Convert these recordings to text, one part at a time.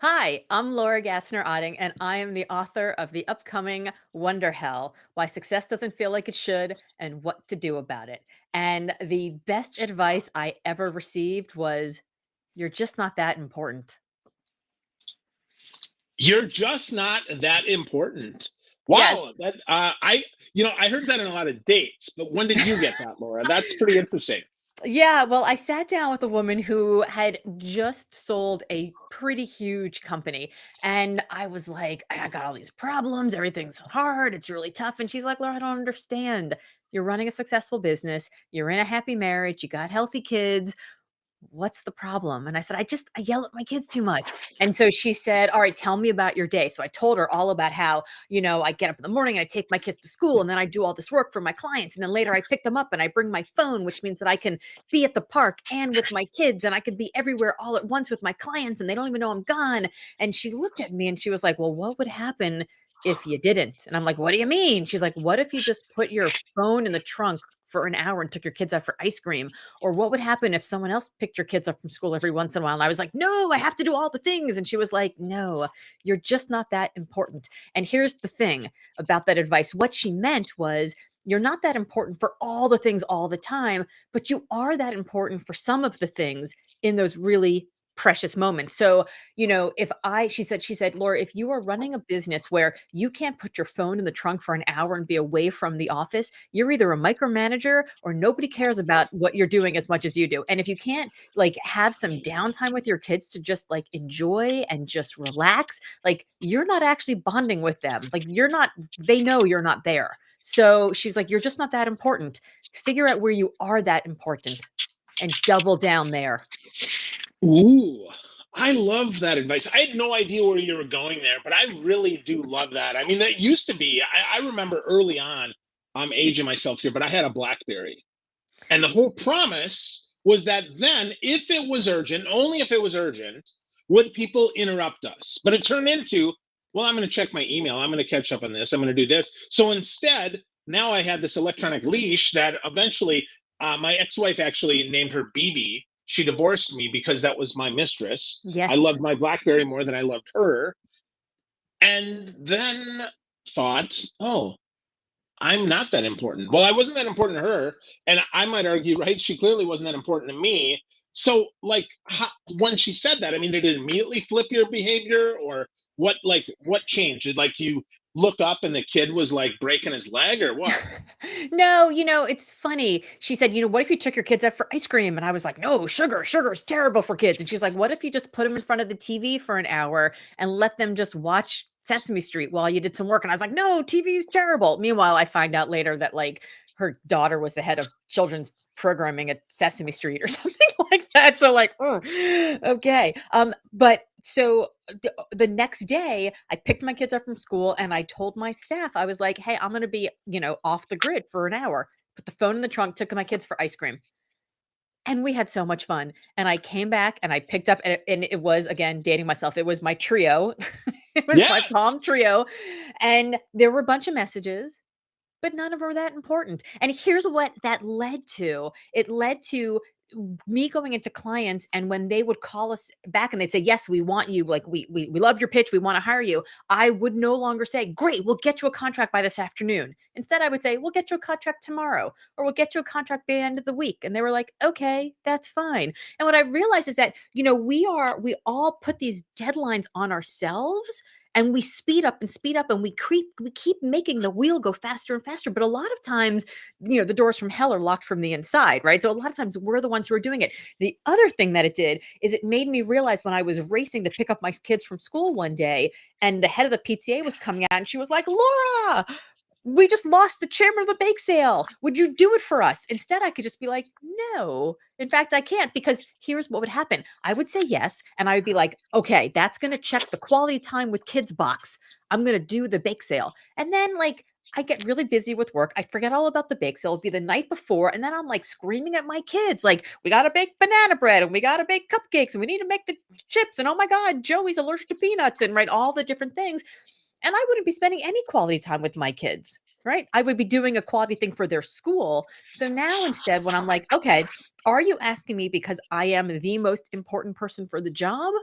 Hi, I'm Laura Gassner Otting, and I am the author of the upcoming Wonderhell: Why Success Doesn't Feel Like It Should and What to Do About It. And the best advice I ever received was, you're just not that important. You're just not that important. Yes. Wow, that I heard that in a lot of dates, but when did you get that, Laura? That's pretty interesting. Yeah, well, I sat down with a woman who had just sold a pretty huge company. And I was like, I got all these problems. Everything's hard. It's really tough. And she's like, Laura, I don't understand. You're running a successful business. You're in a happy marriage. You got healthy kids. What's the problem? And I said, I yell at my kids too much. And so she said, all right, tell me about your day. So I told her all about how, I get up in the morning and I take my kids to school and then I do all this work for my clients. And then later I pick them up and I bring my phone, which means that I can be at the park and with my kids and I can be everywhere all at once with my clients and they don't even know I'm gone. And she looked at me and she was like, well, what would happen if you didn't? And I'm like, what do you mean? She's like, what if you just put your phone in the trunk for an hour and took your kids out for ice cream? Or what would happen if someone else picked your kids up from school every once in a while? And I was like, no, I have to do all the things. And she was like, no, you're just not that important. And here's the thing about that advice. What she meant was, you're not that important for all the things all the time, but you are that important for some of the things in those really precious moments. So, she said, Laura, if you are running a business where you can't put your phone in the trunk for an hour and be away from the office, you're either a micromanager or nobody cares about what you're doing as much as you do. And if you can't like have some downtime with your kids to just like enjoy and just relax, like you're not actually bonding with them. Like you're not, they know you're not there. So she's like, you're just not that important. Figure out where you are that important and double down there. Ooh, I love that advice. I had no idea where you were going there, but I really do love that. I mean, that used to be, I remember early on, I'm aging myself here, but I had a BlackBerry. And the whole promise was that then, if it was urgent, only if it was urgent, would people interrupt us. But it turned into, well, I'm going to check my email. I'm going to catch up on this. I'm going to do this. So instead, now I had this electronic leash that eventually my ex wife actually named her BB. She divorced me because that was my mistress. I Yes. loved my Blackberry more than I loved her. And then thought, oh, I'm not that important. Well, I wasn't that important to her, and I might argue, right? She clearly wasn't that important to me. So, like, when she said that, I mean, did it immediately flip your behavior, or what? Like, what changed? Did like you look up and the kid was like breaking his leg, or what? No, it's funny. She said, what if you took your kids out for ice cream? And I was like, no, sugar is terrible for kids. And she's like, what if you just put them in front of the TV for an hour and let them just watch Sesame Street while you did some work? And I was like, no, TV is terrible. Meanwhile, I find out later that like her daughter was the head of children's programming at Sesame Street or something like that. So like, oh, okay. But so the next day, I picked my kids up from school and I told my staff, I was like, hey, I'm going to be, off the grid for an hour. Put the phone in the trunk, took my kids for ice cream. And we had so much fun. And I came back and I picked up, and it was again dating myself. It was my trio. It was my Yes. palm trio. And there were a bunch of messages, but none of them were that important. And here's what that led to. It led to me going into clients, and when they would call us back and they'd say, "Yes, we want you. Like we love your pitch. We want to hire you." I would no longer say, "Great, we'll get you a contract by this afternoon." Instead, I would say, "We'll get you a contract tomorrow, or we'll get you a contract by the end of the week." And they were like, "Okay, that's fine." And what I realized is that, we all put these deadlines on ourselves, and we speed up and we keep making the wheel go faster and faster. But a lot of times, the doors from hell are locked from the inside, right? So a lot of times we're the ones who are doing it. The other thing that it did is it made me realize, when I was racing to pick up my kids from school one day and the head of the PTA was coming out and she was like, Laura, we just lost the chairman of the bake sale. Would you do it for us? Instead, I could just be like, no. In fact, I can't, because here's what would happen. I would say yes. And I would be like, okay, that's going to check the quality time with kids box. I'm going to do the bake sale. And then, like, I get really busy with work. I forget all about the bake sale. It'll be the night before. And then I'm like screaming at my kids, like, we got to bake banana bread and we got to bake cupcakes and we need to make the chips. And oh my God, Joey's allergic to peanuts, and right, all the different things. And I wouldn't be spending any quality time with my kids, right? I would be doing a quality thing for their school. So now instead, when I'm like, okay, are you asking me because I am the most important person for the job?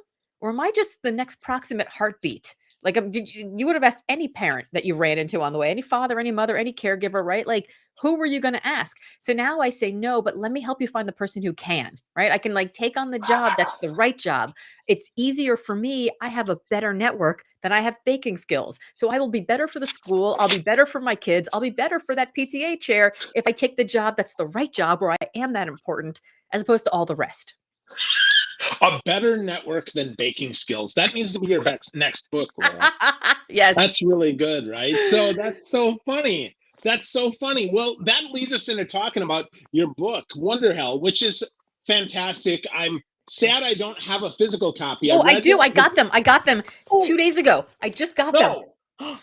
or am I just the next proximate heartbeat? Like, you would have asked any parent that you ran into on the way, any father, any mother, any caregiver, right? Like, who were you going to ask? So now I say no, but let me help you find the person who can, right? I can like take on the job that's the right job. It's easier for me. I have a better network than I have baking skills. So I will be better for the school. I'll be better for my kids. I'll be better for that PTA chair if I take the job that's the right job where I am that important as opposed to all the rest. A better network than baking skills. That needs to be your next book, Laura. Yes. That's really good, right? So that's so funny. That's so funny. Well, that leads us into talking about your book, Wonderhell, which is fantastic. I'm sad I don't have a physical copy. I Oh, I read do. it. I got them. I got them Oh 2 days ago. I just got them. no!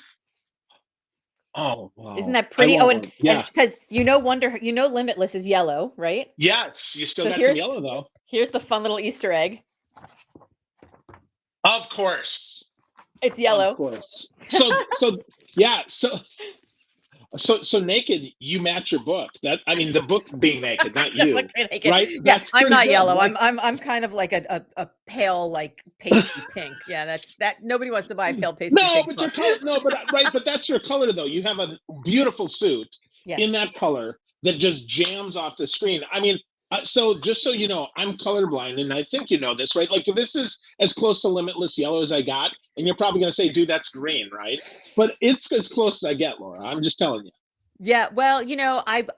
Oh Isn't wow! that I pretty? Oh, want and one. Yeah. because Limitless is yellow, right? Yes, you still So got some yellow though. here's the fun little Easter egg. Of course, It's of yellow. course. So yeah. So naked, you match your book. That I mean, the book being naked, not That look you, pretty naked. right? Yeah, That's I'm pretty not good. yellow. Like I'm kind of like a pale, like pasty pink. Yeah, that nobody wants to buy a pale pasty no, pink but your book. color. No, but right, but that's your color though. You have a beautiful suit in Yes. that color that just jams off the screen. I mean, so just so you know, I'm colorblind, and I think you know this, right? Like this is as close to limitless yellow as I got, and you're probably gonna say, "Dude, that's green," right? But it's as close as I get, Laura. I'm just telling you. Yeah, well,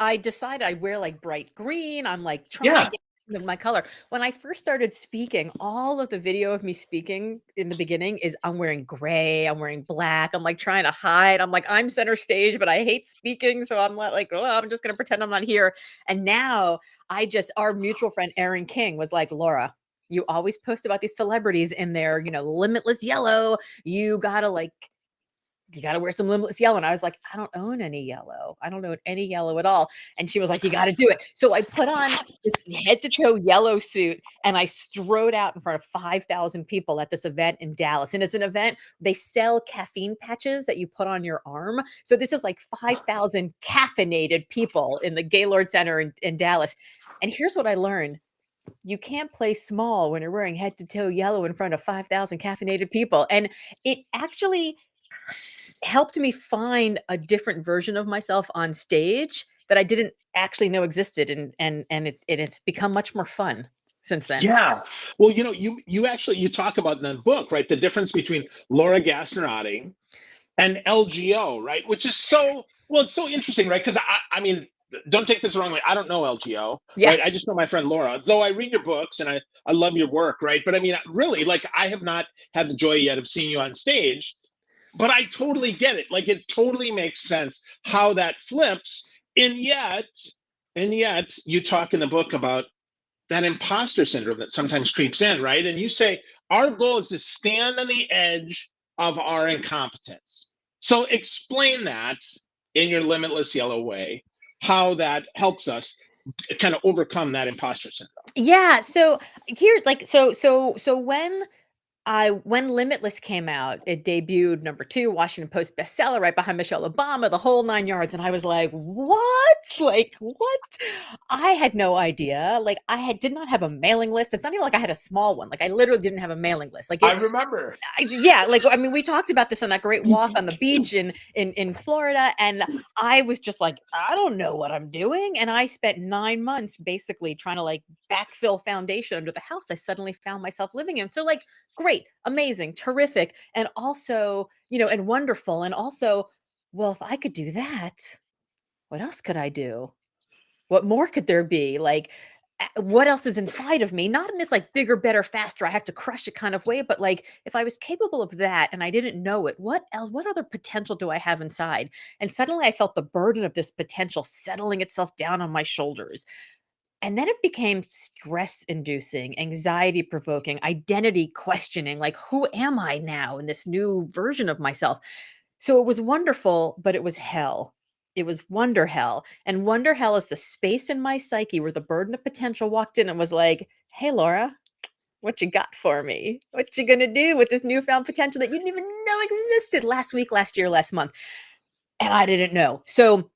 I decided I wear like bright green. I'm like trying to Yeah, get into my color. When I first started speaking, all of the video of me speaking in the beginning is I'm wearing gray, I'm wearing black. I'm like trying to hide. I'm like I'm center stage, but I hate speaking, so I'm like, oh, I'm just gonna pretend I'm not here. And now our mutual friend Aaron King was like, Laura, you always post about these celebrities in their, limitless yellow. You gotta like you got to wear some limitless yellow. And I was like, I don't own any yellow. I don't own any yellow at all. And she was like, you got to do it. So I put on this head to toe yellow suit and I strode out in front of 5,000 people at this event in Dallas. And it's an event, they sell caffeine patches that you put on your arm. So this is like 5,000 caffeinated people in the Gaylord Center in Dallas. And here's what I learned. You can't play small when you're wearing head to toe yellow in front of 5,000 caffeinated people. And it actually helped me find a different version of myself on stage that I didn't actually know existed, and it's become much more fun since then. yeah. Well, you actually you talk about in that book, right? The difference between Laura Gassner Otting and LGO, right? Which is so well, it's so interesting, right? Because I mean, don't take this the wrong way. I don't know LGO, Yeah. right? I just know my friend Laura. Though I read your books and I love your work, right? But I mean, really, like I have not had the joy yet of seeing you on stage, but I totally get it. Like it totally makes sense how that flips. And yet, and yet, you talk in the book about that imposter syndrome that sometimes creeps in, right? And you say our goal is to stand on the edge of our incompetence. So explain that in your limitless yellow way, how that helps us kind of overcome that imposter syndrome. Yeah, so here's like so when Limitless came out, it debuted number 2, Washington Post bestseller, right behind Michelle Obama, the whole 9 yards, and I was like, "What? Like, what?" I had no idea. Like, did not have a mailing list. It's not even like I had a small one. Like, I literally didn't have a mailing list. Like, I remember. yeah, like I mean, we talked about this on that great walk on the beach in Florida, and I was just like, I don't know what I'm doing, and I spent 9 months basically trying to like backfill foundation under the house I suddenly found myself living in. So like, great, amazing, terrific, and also and wonderful, and also, well, if I could do that, what else could I do? What more could there be? Like, what else is inside of me? Not in this like bigger, better, faster, I have to crush it kind of way, but like if I was capable of that and I didn't know it, what else, what other potential do I have inside? And suddenly I felt the burden of this potential settling itself down on my shoulders. And then it became stress inducing, anxiety provoking, identity questioning. Like, who am I now in this new version of myself? So it was wonderful, but it was hell. It was wonder hell. And wonder hell is the space in my psyche where the burden of potential walked in and was like, hey, Laura, what you got for me? What you gonna do with this newfound potential that you didn't even know existed last week, last year, last month? And I didn't know. So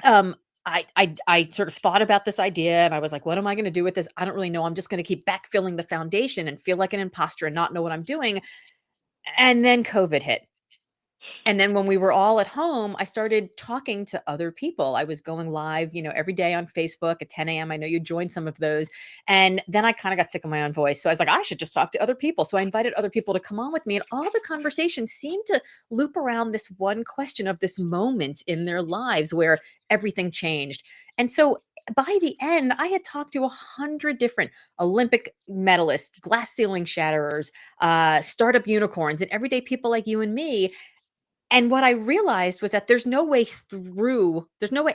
um I sort of thought about this idea and I was like, what am I going to do with this? I don't really know. I'm just going to keep backfilling the foundation and feel like an imposter and not know what I'm doing. And then COVID hit. And then when we were all at home, I started talking to other people. I was going live, every day on Facebook at 10 a.m. I know you joined some of those. And then I kind of got sick of my own voice. So I was like, I should just talk to other people. So I invited other people to come on with me. And all the conversations seemed to loop around this one question of this moment in their lives where everything changed. And so by the end, I had talked to 100 different Olympic medalists, glass ceiling shatterers, startup unicorns, and everyday people like you and me, and what I realized was that there's no way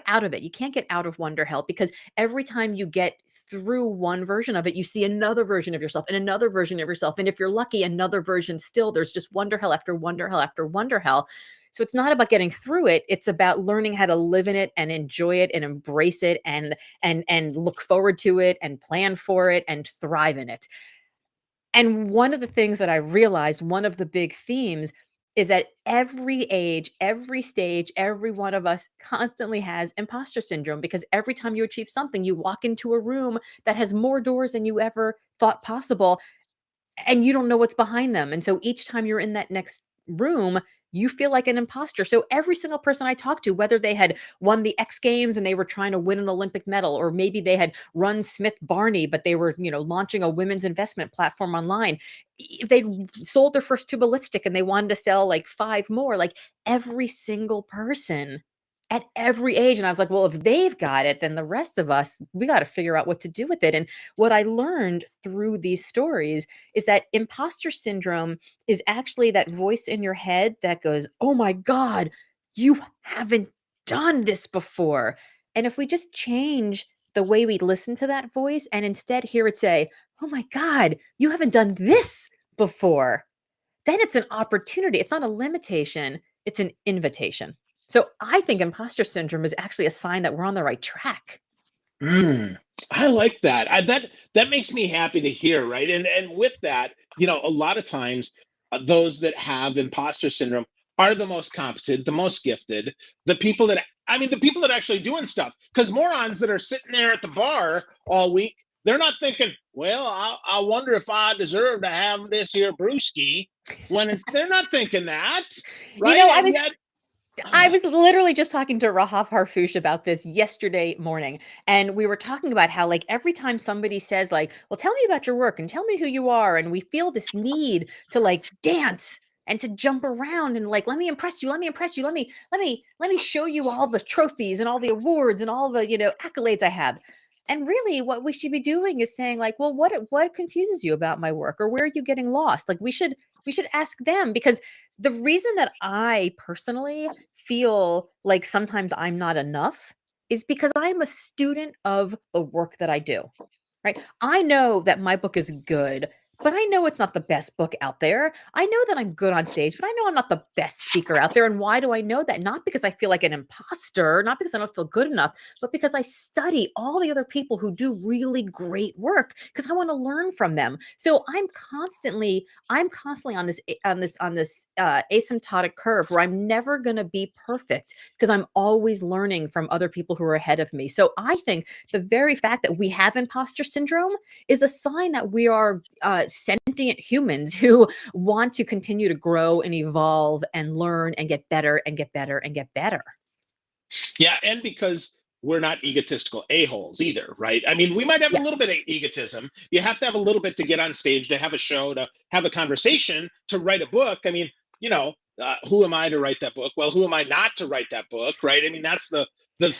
out of it. You can't get out of Wonderhell because every time you get through one version of it, you see another version of yourself and another version of yourself. And if you're lucky, another version still. There's just Wonderhell after Wonderhell after Wonderhell. So it's not about getting through it. It's about learning how to live in it and enjoy it and embrace it and look forward to it and plan for it and thrive in it. And one of the things that I realized, one of the big themes is that every age, every stage, every one of us constantly has imposter syndrome because every time you achieve something, you walk into a room that has more doors than you ever thought possible and you don't know what's behind them. And so each time you're in that next room, you feel like an imposter. So every single person I talked to, whether they had won the X Games and they were trying to win an Olympic medal, or maybe they had run Smith Barney, but they were, launching a women's investment platform online. If they sold their first tube of lipstick and they wanted to sell like five more, like every single person at every age. And I was like, well, if they've got it, then the rest of us, we got to figure out what to do with it. And what I learned through these stories is that imposter syndrome is actually that voice in your head that goes, "Oh my God, you haven't done this before." And if we just change the way we listen to that voice and instead hear it say, "Oh my God, you haven't done this before," then it's an opportunity. It's not a limitation, it's an invitation. So I think imposter syndrome is actually a sign that we're on the right track. Mm, I like that. That makes me happy to hear, right? And with that, a lot of times those that have imposter syndrome are the most competent, the most gifted, the people that are actually doing stuff. Because morons that are sitting there at the bar all week, they're not thinking, well, I wonder if I deserve to have this here brewski. They're not thinking that, You right? know, And yet, I uh, was literally just talking to Rahav Harfouche about this yesterday morning, and we were talking about how, like, every time somebody says, like, "Well, tell me about your work and tell me who you are," and we feel this need to like dance and to jump around and like, "Let me impress you, let me impress you, let me show you all the trophies and all the awards and all the accolades I have." And really, what we should be doing is saying, like, "Well, what confuses you about my work, or where are you getting lost?" Like, we should ask them because the reason that I personally feel like sometimes I'm not enough is because I'm a student of the work that I do, right? I know that my book is good, but I know it's not the best book out there. I know that I'm good on stage, but I know I'm not the best speaker out there. And why do I know that? Not because I feel like an imposter, not because I don't feel good enough, but because I study all the other people who do really great work because I want to learn from them. So I'm constantly on this asymptotic curve where I'm never going to be perfect because I'm always learning from other people who are ahead of me. So I think the very fact that we have imposter syndrome is a sign that we are sentient humans who want to continue to grow and evolve and learn and get better and get better and get better. yeah, and because we're not egotistical a-holes either, right? I mean, we might have a Yeah. little bit of egotism. You have to have a little bit to get on stage, to have a show, to have a conversation, to write a book. I mean, who am I to write that book? Well, who am I not to write that book, right? I mean, that's the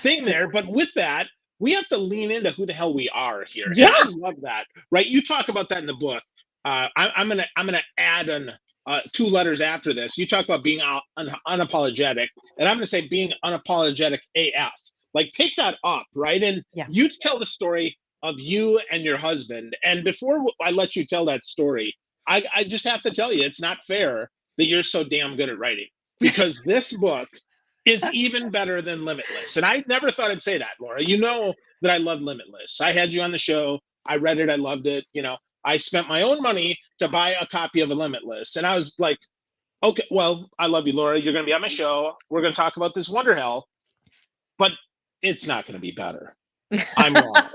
thing there. But with that, we have to lean into who the hell we are here, and I Yeah. love that, right? You talk about that in the book. I'm gonna add an two letters after this. You talk about being unapologetic, and I'm going to say being unapologetic AF. Like, take that up, right? And Yeah. you tell the story of you and your husband. And before I let you tell that story, I just have to tell you, it's not fair that you're so damn good at writing, because this book is even better than Limitless. And I never thought I'd say that, Laura. You know that I love Limitless. I had you on the show. I read it. I loved it. I spent my own money to buy a copy of a Limitless. And I was like, okay, well, I love you, Laura. You're going to be on my show. We're going to talk about this Wonderhell. But it's not going to be better. I'm wrong.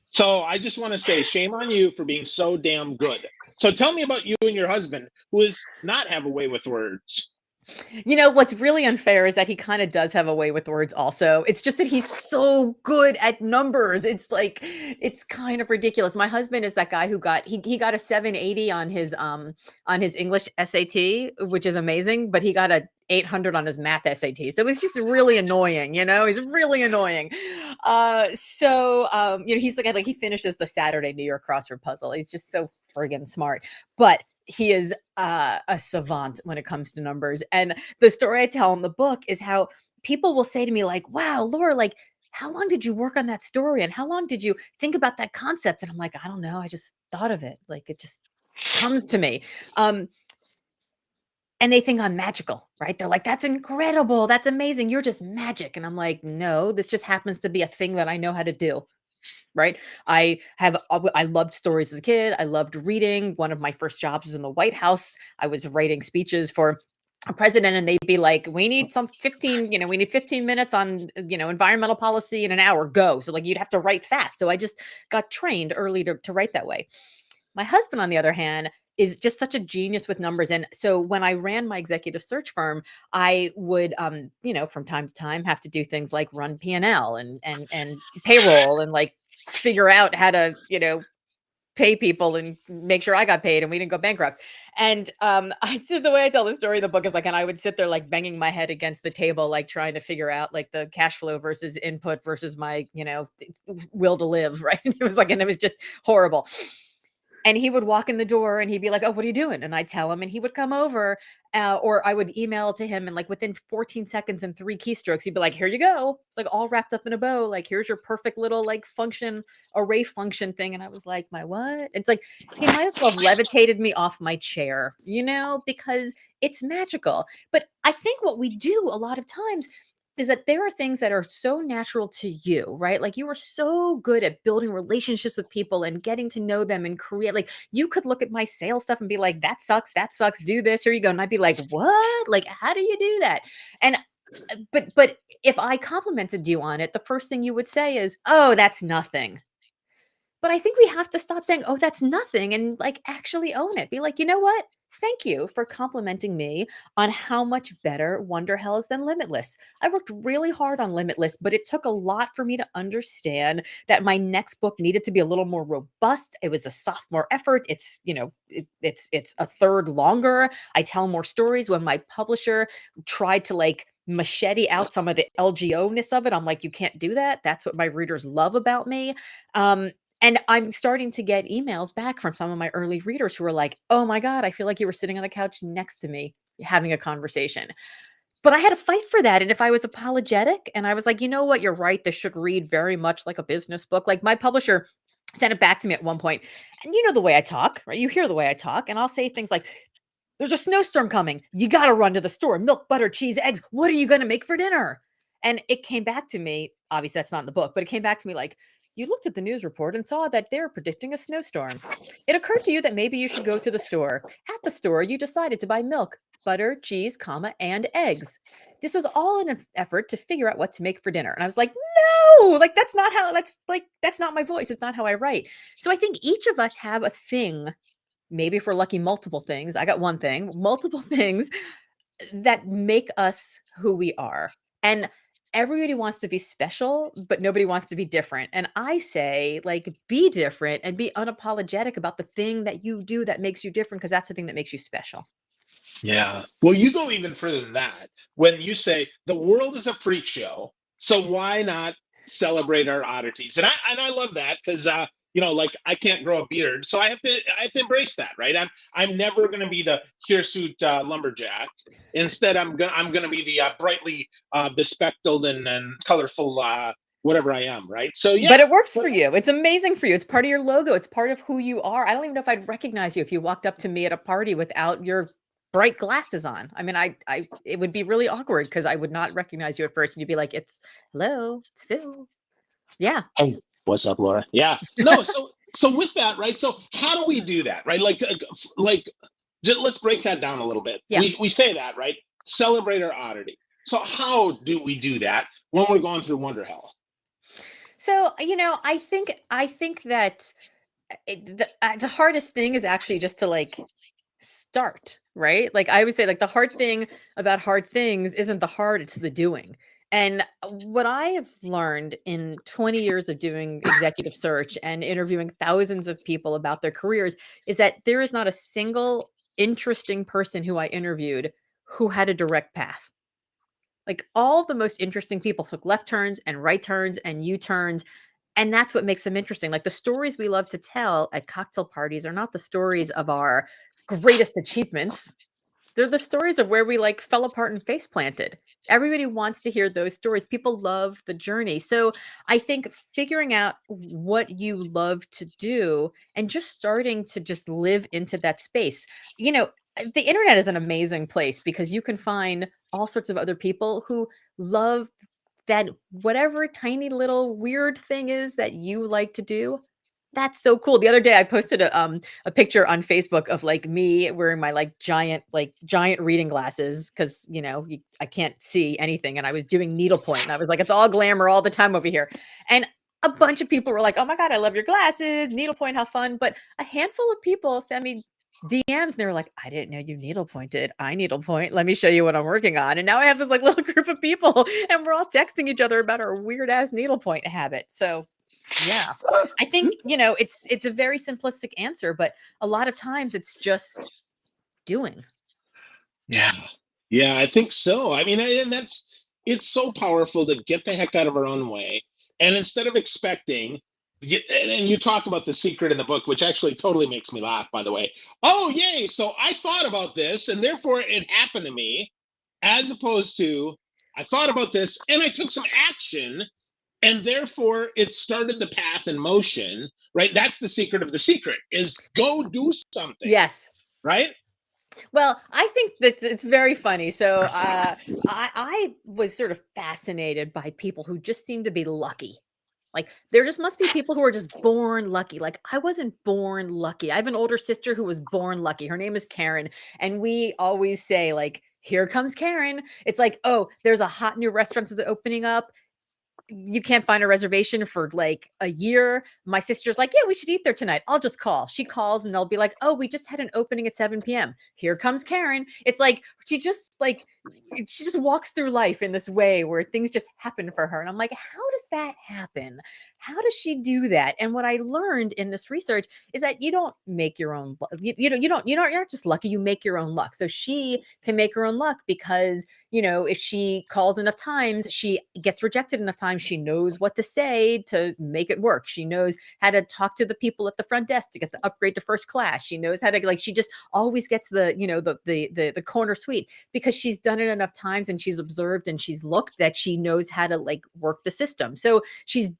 So I just want to say shame on you for being so damn good. So tell me about you and your husband, who is not have a way with words. You know, what's really unfair is that he kinda does have a way with words also. It's just that he's so good at numbers. It's like it's kind of ridiculous. My husband is that guy who he got a 780 on his English SAT, which is amazing, but he got a 800 on his math SAT. So it's just really annoying, you know? He's really annoying. You know, he's the guy like he finishes the Saturday New York crossword puzzle. He's just so friggin' smart. But he is a savant when it comes to numbers. And the story I tell in the book is how people will say to me, like, wow, Laura, like, how long did you work on that story? And how long did you think about that concept? And I'm like, I don't know. I just thought of it. Like, it just comes to me. Um, and they think I'm magical, right? They're like, that's incredible. That's amazing. You're just magic. And I'm like, no, this just happens to be a thing that I know how to do. Right? I loved stories as a kid. I loved reading. One of my first jobs was in the White House. I was writing speeches for a president and they'd be like, we need some 15, you know, we need 15 minutes on, you know, environmental policy in an hour, go. So like you'd have to write fast. So I just got trained early to write that way. My husband, on the other hand, is just such a genius with numbers. And so when I ran my executive search firm, I would, you know, from time to time have to do things like run P&L and payroll and like figure out how to, you know, pay people and make sure I got paid and we didn't go bankrupt. And I did the way I tell the story in the book is like, and I would sit there like banging my head against the table, like trying to figure out like the cash flow versus input versus my, you know, will to live. Right. It was like, and it was just horrible. And he would walk in the door and he'd be like, "Oh, what are you doing?" And I'd tell him and he would come over, or I would email it to him and like within 14 seconds and 3 keystrokes, he'd be like, "Here you go." It's like all wrapped up in a bow. Like, "Here's your perfect little like function, array function thing." And I was like, "My what?" It's like he might as well have levitated me off my chair, you know, because it's magical. But I think what we do a lot of times is that there are things that are so natural to you, right? Like you are so good at building relationships with people and getting to know them and create like you could look at my sales stuff and be like, that sucks, do this, here you go. And I'd be like, what? Like, how do you do that? And but if I complimented you on it, the first thing you would say is, oh, that's nothing. But I think we have to stop saying, "Oh, that's nothing," and, like, actually own it. Be like, "You know what? Thank you for complimenting me on how much better Wonderhell is than Limitless. I worked really hard on Limitless, but it took a lot for me to understand that my next book needed to be a little more robust. It was a sophomore effort. It's, you know, it's a third longer. I tell more stories. When my publisher tried to, like, machete out some of the LGO-ness of it, I'm like, "You can't do that. That's what my readers love about me." Um, and I'm starting to get emails back from some of my early readers who are like, "Oh my god, I feel like you were sitting on the couch next to me having a conversation." But I had to fight for that, and if I was apologetic and I was like, "You know what? You're right. This should read very much like a business book." Like, my publisher sent it back to me at one point, and you know the way I talk, right? You hear the way I talk, and I'll say things like, "There's a snowstorm coming. You gotta run to the store. Milk, butter, cheese, eggs. What are you gonna make for dinner?" And it came back to me, obviously that's not in the book, but it came back to me like, "You looked at the news report and saw that they're predicting a snowstorm. It occurred to you that maybe you should go to the store. At the store, you decided to buy milk, butter, cheese, comma, and eggs. This was all in an effort to figure out what to make for dinner." And I was like, "No, like that's not how that's not my voice. It's not how I write." So I think each of us have a thing, maybe if we're lucky, multiple things. I got one thing, multiple things that make us who we are. And everybody wants to be special, but nobody wants to be different. And I say, like, be different and be unapologetic about the thing that you do that makes you different because that's the thing that makes you special. Yeah. Well, you go even further than that when you say the world is a freak show, so why not celebrate our oddities? And I love that because you know, like I can't grow a beard, so I have to embrace that, right? I'm never going to be the hirsute lumberjack. Instead, I'm gonna be the brightly bespectacled and colorful whatever I am, right? So yeah, But it works but for you. It's amazing for you. It's part of your logo. It's part of who you are. I don't even know if I'd recognize you if you walked up to me at a party without your bright glasses on. I mean, it would be really awkward because I would not recognize you at first, and you'd be like, "It's hello, it's Phil." Yeah, hey, what's up, Laura? Yeah, no, so with that, right? So how do we do that, right? Like let's break that down a little bit. yeah. We say that, right? Celebrate our oddity. So how do we do that when we're going through Wonderhell? So, I think that the hardest thing is actually just to like start, right? Like I always say, like the hard thing about hard things isn't the hard, it's the doing. And what I have learned in 20 years of doing executive search and interviewing thousands of people about their careers is that there is not a single interesting person who I interviewed who had a direct path. Like all the most interesting people took left turns and right turns and U-turns, and that's what makes them interesting. Like the stories we love to tell at cocktail parties are not the stories of our greatest achievements. They're the stories of where we like fell apart and face planted. Everybody wants to hear those stories. People love the journey. So I think figuring out what you love to do and just starting to just live into that space. You know, the internet is an amazing place because you can find all sorts of other people who love that whatever tiny little weird thing is that you like to do. That's so cool. The other day I posted a picture on Facebook of like me wearing my like giant reading glasses because I can't see anything, and I was doing needlepoint and I was like, it's all glamour all the time over here. And a bunch of people were like, oh my God, I love your glasses, needlepoint, how fun. But a handful of people sent me DMs and they were like, I didn't know you needlepointed. I needlepoint. Let me show you what I'm working on. And now I have this like little group of people and we're all texting each other about our weird ass needlepoint habit. So yeah. I think, it's a very simplistic answer, but a lot of times it's just doing. Yeah. Yeah, I think so. I mean, and that's it's so powerful to get the heck out of our own way. And instead of expecting, and you talk about the secret in the book, which actually totally makes me laugh, by the way. Oh, yay. So I thought about this, and therefore it happened to me, as opposed to I thought about this and I took some action, and therefore it started the path in motion, right? That's the secret of the secret is go do something, Yes. right? Well, I think that it's very funny. So, I was sort of fascinated by people who just seem to be lucky. Like, there just must be people who are just born lucky. Like, I wasn't born lucky. I have an older sister who was born lucky. Her name is Karen, and we always say, like, "Here comes Karen." It's like, "Oh, there's a hot new restaurant that's opening up. You can't find a reservation for like a year." My sister's like, "Yeah, we should eat there tonight. I'll just call." She calls and they'll be like, "Oh, we just had an opening at 7 p.m. Here comes Karen." It's like she just walks through life in this way where things just happen for her. And I'm like, how does that happen? How does she do that? And what I learned in this research is that you don't make your own you're not just lucky, you make your own luck. So she can make her own luck because if she calls enough times, she gets rejected enough times, she knows what to say to make it work. She knows how to talk to the people at the front desk to get the upgrade to first class. She knows how to like she just always gets the corner suite because she's done it enough times and she's observed and she's looked that she knows how to like work the system. So she's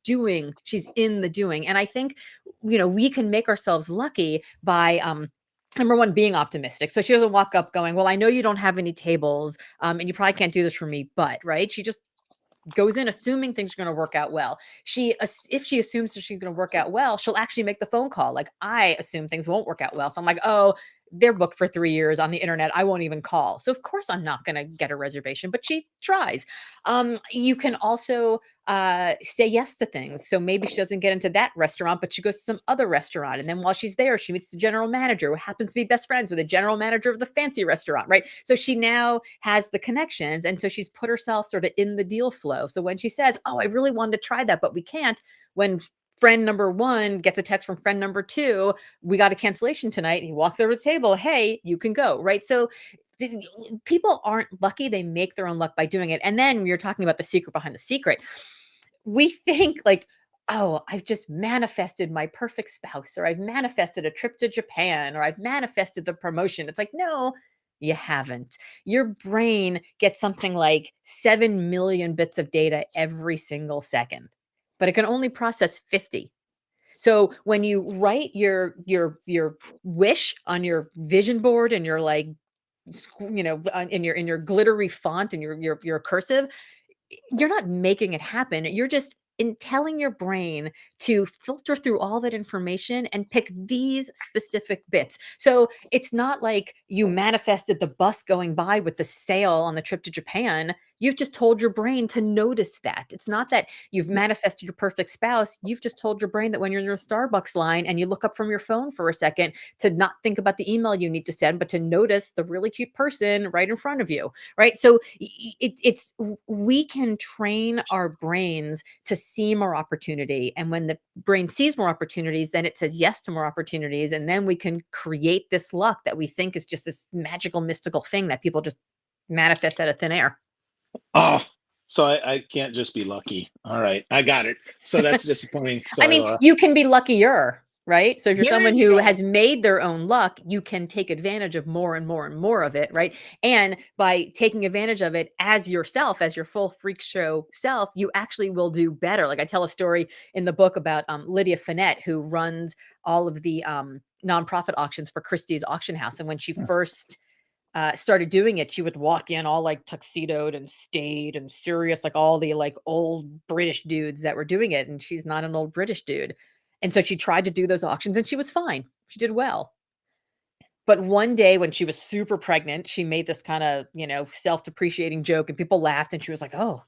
in the doing. And I think we can make ourselves lucky by number one, being optimistic. So she doesn't walk up going, well, I know you don't have any tables, and you probably can't do this for me, but right. She just goes in assuming things are going to work out well. If she assumes that she's going to work out well, she'll actually make the phone call. Like I assume things won't work out well. So I'm like, oh, they're booked for 3 years on the internet. I won't even call. So of course I'm not going to get a reservation, but she tries. You can also say yes to things. So maybe she doesn't get into that restaurant, but she goes to some other restaurant. And then while she's there, she meets the general manager who happens to be best friends with the general manager of the fancy restaurant, right? So she now has the connections. And so she's put herself sort of in the deal flow. So when she says, oh, I really wanted to try that, but we can't, when friend number one gets a text from friend number two, we got a cancellation tonight. And he walks over to the table, hey, you can go, right? So people aren't lucky. They make their own luck by doing it. And then you're talking about the secret behind the secret. We think like, oh, I've just manifested my perfect spouse, or I've manifested a trip to Japan, or I've manifested the promotion. It's like, no, you haven't. Your brain gets something like 7 million bits of data every single second, but it can only process 50. So when you write your wish on your vision board and you're like, in your glittery font and your cursive, you're not making it happen. You're just in telling your brain to filter through all that information and pick these specific bits. So it's not like you manifested the bus going by with the sale on the trip to Japan. You've just told your brain to notice that. It's not that you've manifested your perfect spouse. You've just told your brain that when you're in your Starbucks line and you look up from your phone for a second, to not think about the email you need to send, but to notice the really cute person right in front of you, right? So it's we can train our brains to see more opportunity, and when the brain sees more opportunities, then it says yes to more opportunities, and then we can create this luck that we think is just this magical, mystical thing that people just manifest out of thin air. Oh, so I can't just be lucky. All right, I got it. So that's disappointing. I Sorry, mean, Laura. you can be luckier, right? So if you're There someone you who go. has made their own luck, you can take advantage of more and more and more of it, right? And by taking advantage of it as yourself, as your full freak show self, you actually will do better. Like I tell a story in the book about Lydia Finette, who runs all of the nonprofit auctions for Christie's auction house. And when she first started doing it, she would walk in all like tuxedoed and staid and serious, like all the like old British dudes that were doing it. And she's not an old British dude. And so she tried to do those auctions and she was fine. She did well. But one day when she was super pregnant, she made this kind of, self depreciating joke and people laughed. And she was like, oh,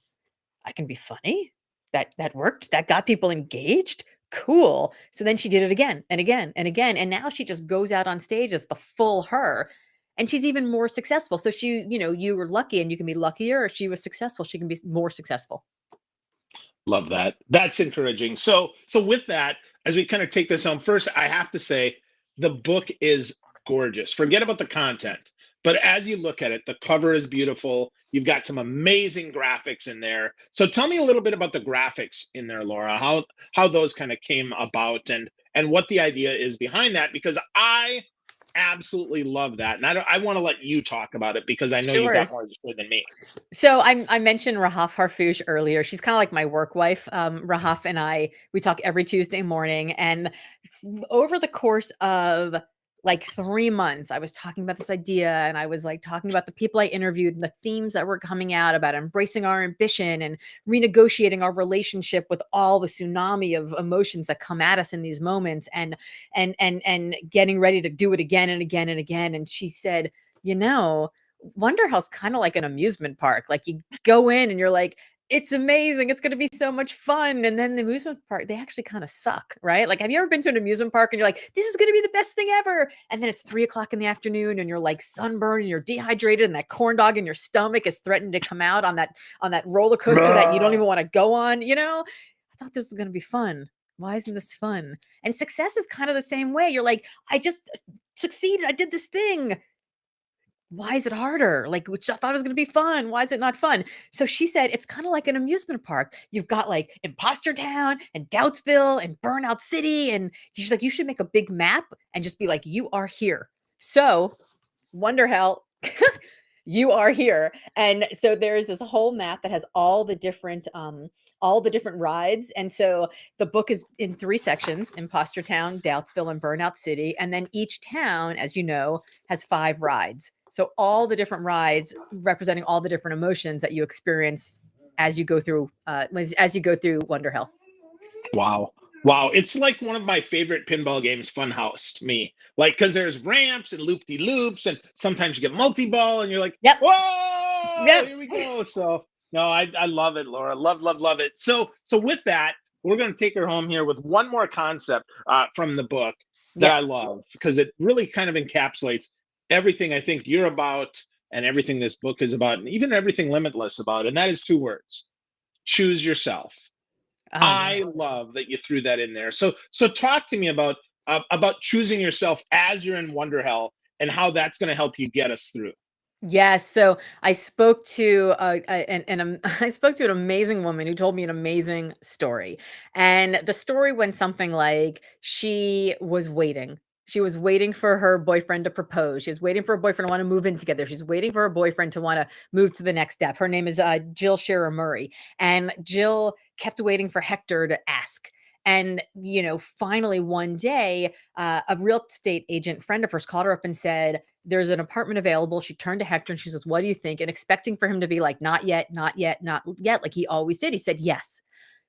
I can be funny. That worked. That got people engaged. Cool. So then she did it again and again and again. And now she just goes out on stage as the full her. And she's even more successful. So you were lucky and you can be luckier. If she was successful, she can be more successful. Love that. That's encouraging. So with that, as we kind of take this home, first I have to say the book is gorgeous. Forget about the content. But as you look at it, the cover is beautiful. You've got some amazing graphics in there. So tell me a little bit about the graphics in there, Laura. How those kind of came about and what the idea is behind that, because I absolutely love that. And I want to let you talk about it because I know you've Sure. got more to say than me. So I mentioned Rahaf Harfouche earlier. She's kind of like my work wife. Rahaf and we talk every Tuesday morning. And over the course of like 3 months, I was talking about this idea and I was like talking about the people I interviewed and the themes that were coming out about embracing our ambition and renegotiating our relationship with all the tsunami of emotions that come at us in these moments, and getting ready to do it again and again and again. And she said, Wonderhell's kind of like an amusement park. Like you go in and you're like, it's amazing. It's going to be so much fun. And then the amusement park, they actually kind of suck, right? Like, have you ever been to an amusement park and you're like, this is going to be the best thing ever? And then it's 3 o'clock in the afternoon and you're like sunburned and you're dehydrated and that corn dog in your stomach is threatening to come out on that roller coaster that you don't even want to go on. I thought this was going to be fun. Why isn't this fun? And success is kind of the same way. You're like, I just succeeded. I did this thing. Why is it harder? Like, which I thought it was going to be fun. Why is it not fun? So she said, it's kind of like an amusement park. You've got like Imposter Town and Doubtsville and Burnout City. And she's like, you should make a big map and just be like, you are here. So Wonderhell, you are here. And so there's this whole map that has all the different rides. And so the book is in 3 sections: Imposter Town, Doubtsville, and Burnout City. And then each town, as you know, has 5 rides. So all the different rides representing all the different emotions that you experience as you go through Wonderhell. Wow. Wow. It's like one of my favorite pinball games, Funhouse, to me. Like, because there's ramps and loop de loops, and sometimes you get multi ball, and you're like, Yep. whoa, Yep. here we go. So, no, I love it, Laura. Love, love, love it. So with that, we're going to take her home here with one more concept from the book that I Yes. love, because it really kind of encapsulates everything I think you're about and everything this book is about, and even everything Limitless about. And that is 2 words: choose yourself. Oh, I yes. love that you threw that in there. So talk to me about choosing yourself as you're in Wonderhell and how that's going to help you get us through. Yes. So I spoke to I spoke to an amazing woman who told me an amazing story. And the story went something like she was waiting. She was waiting for her boyfriend to propose. She was waiting for her boyfriend to want to move in together. She's waiting for her boyfriend to want to move to the next step. Her name is Jill Shearer Murray. And Jill kept waiting for Hector to ask. And, finally one day, a real estate agent friend of hers called her up and said, there's an apartment available. She turned to Hector and she says, what do you think? And expecting for him to be like, not yet, not yet, not yet, like he always did. He said, yes.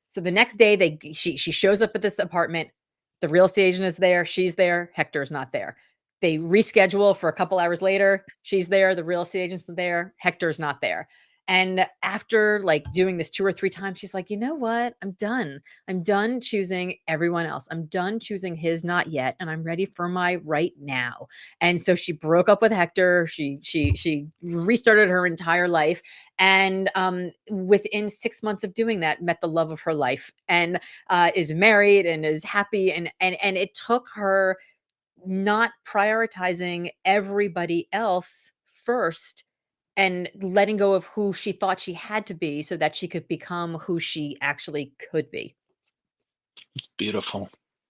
So the next day she shows up at this apartment. The real estate agent is there. She's there. Hector's not there. They reschedule for a couple hours later. She's there. The real estate agent's there. Hector's not there. And after like doing this 2 or 3 times, she's like, you know what? I'm done. I'm done choosing everyone else. I'm done choosing his not yet, and I'm ready for my right now. And so she broke up with Hector. She restarted her entire life, and within 6 months of doing that, met the love of her life, and is married and is happy. And it took her not prioritizing everybody else first and letting go of who she thought she had to be so that she could become who she actually could be. It's beautiful.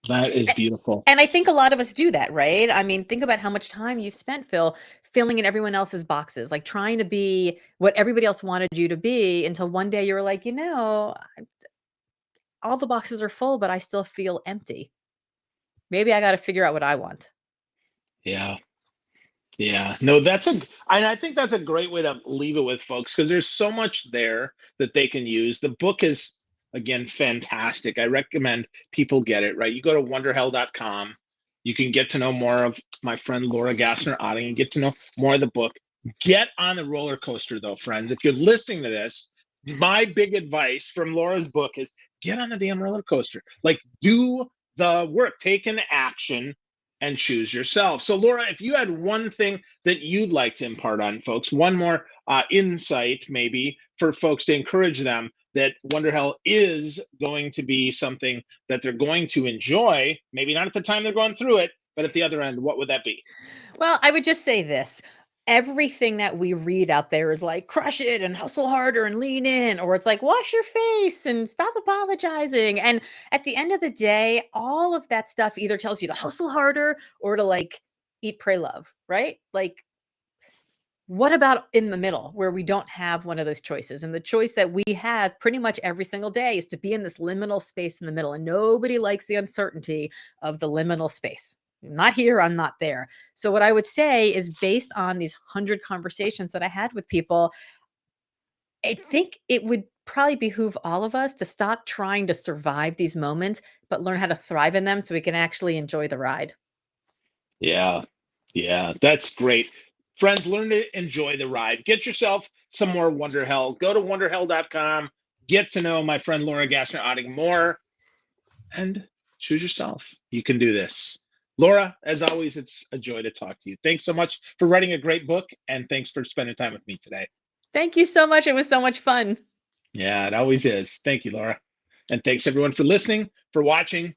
That is beautiful. And I think a lot of us do that, right? I mean, think about how much time you spent, Phil, filling in everyone else's boxes, like trying to be what everybody else wanted you to be until one day you were like, all the boxes are full, but I still feel empty. Maybe I got to figure out what I want. Yeah. Yeah, no, and I think that's a great way to leave it with folks because there's so much there that they can use. The book is, again, fantastic. I recommend people get it, right? You go to wonderhell.com. You can get to know more of my friend Laura Gassner Otting and get to know more of the book. Get on the roller coaster, though, friends. If you're listening to this, my big advice from Laura's book is get on the damn roller coaster. Like, do the work, take an action and choose yourself. So, Laura, if you had one thing that you'd like to impart on folks, one more insight maybe for folks to encourage them that Wonderhell is going to be something that they're going to enjoy, maybe not at the time they're going through it, but at the other end, what would that be? Well, I would just say this. Everything that we read out there is like, crush it and hustle harder and lean in, or it's like, wash your face and stop apologizing. And at the end of the day, all of that stuff either tells you to hustle harder or to like eat, pray, love, right? Like, what about in the middle where we don't have one of those choices? And the choice that we have pretty much every single day is to be in this liminal space in the middle. And nobody likes the uncertainty of the liminal space. I'm not here, I'm not there. So, what I would say is based on these 100 conversations that I had with people, I think it would probably behoove all of us to stop trying to survive these moments, but learn how to thrive in them so we can actually enjoy the ride. Yeah, yeah, that's great. Friends, learn to enjoy the ride. Get yourself some more Wonderhell. Go to wonderhell.com. Get to know my friend Laura Gassner Otting more and choose yourself. You can do this. Laura, as always, it's a joy to talk to you. Thanks so much for writing a great book, and thanks for spending time with me today. Thank you so much. It was so much fun. Yeah, it always is. Thank you, Laura. And thanks everyone for listening, for watching.